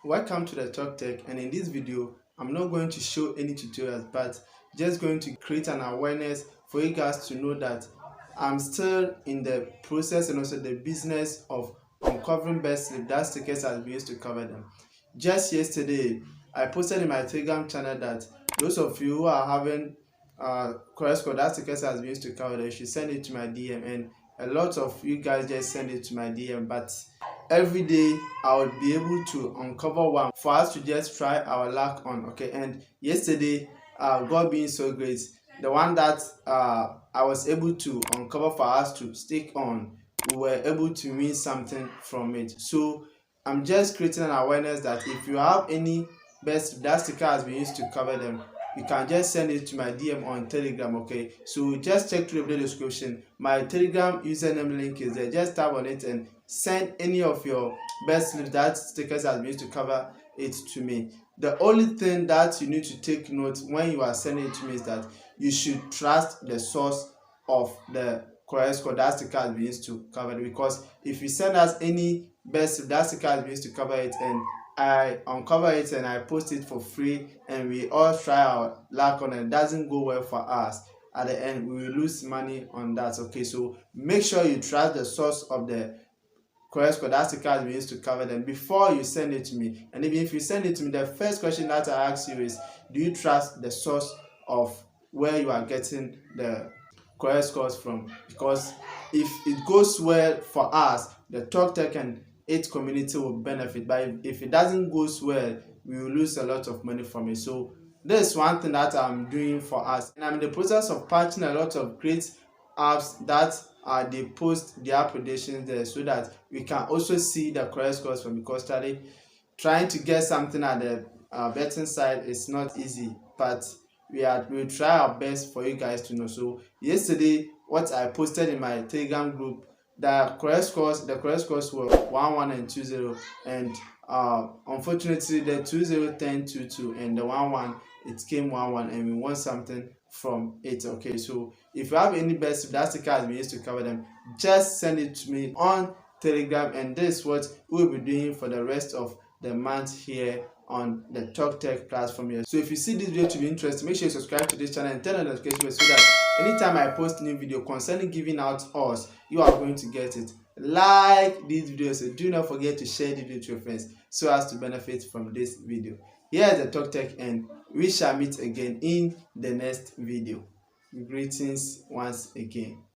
Welcome to the Talk Tech, and in this video I'm not going to show any tutorials but just going to create an awareness for you guys to know that I'm still in the process and also the business of uncovering best slip that stickers has been used to cover them. Just yesterday I posted in my Telegram channel that those of you who are having correct score that stickers has been used to cover them, you should send it to my DM, and a lot of you guys just send it to my DM, but every day I would be able to uncover one for us to just try our luck on. Okay, and yesterday, God being so great, the one that I was able to uncover for us to stick on, we were able to win something from it. So I'm just creating an awareness that if you have any best that sticker has been used to cover them, you can just send it to my DM on Telegram. Okay, so just check through the video description. My Telegram username link is there. Just tap on it and send any of your best slips that stickers has been used to cover it to me. The only thing that you need to take note when you are sending it to me is that you should trust the source of the correct score that sticker has been used to cover it, because if you send us any best that sticker has been used to cover it and I uncover it and I post it for free and we all try our luck on it, it doesn't go well for us, at the end we will lose money on that. Okay, so make sure you trust the source of the correct score that sticker has been used to cover them before you send it to me. And even if you send it to me, the first question that I ask you is, do you trust the source of where you are getting the correct scores from? Because if it goes well for us, the Talk Tech and its community will benefit, but if it doesn't go well, we will lose a lot of money from it. So this is one thing that I'm doing for us, and I'm in the process of patching a lot of great apps that they post their predictions there, so that we can also see the correct scores from, because trying to get something at the betting side is not easy, but we try our best for you guys to know. So yesterday, what I posted in my Telegram group, the correct scores were 1-1 and 2-0, and unfortunately the 2-0 turned 2-2, and the 1-1 it came 1-1, and we won something from it. Okay, so if you have any best, if that sticker has been used to cover them, just send it to me on Telegram, and this is what we'll be doing for the rest of the month here on the Talk Tech platform here. So if you see this video to be interesting, make sure you subscribe to this channel and turn on the notification bell so that anytime I post a new video concerning giving out odds, you are going to get it. Like this video, so do not forget to share the video to your friends so as to benefit from this video. Here is the Talk Tech, and we shall meet again in the next video. Greetings once again.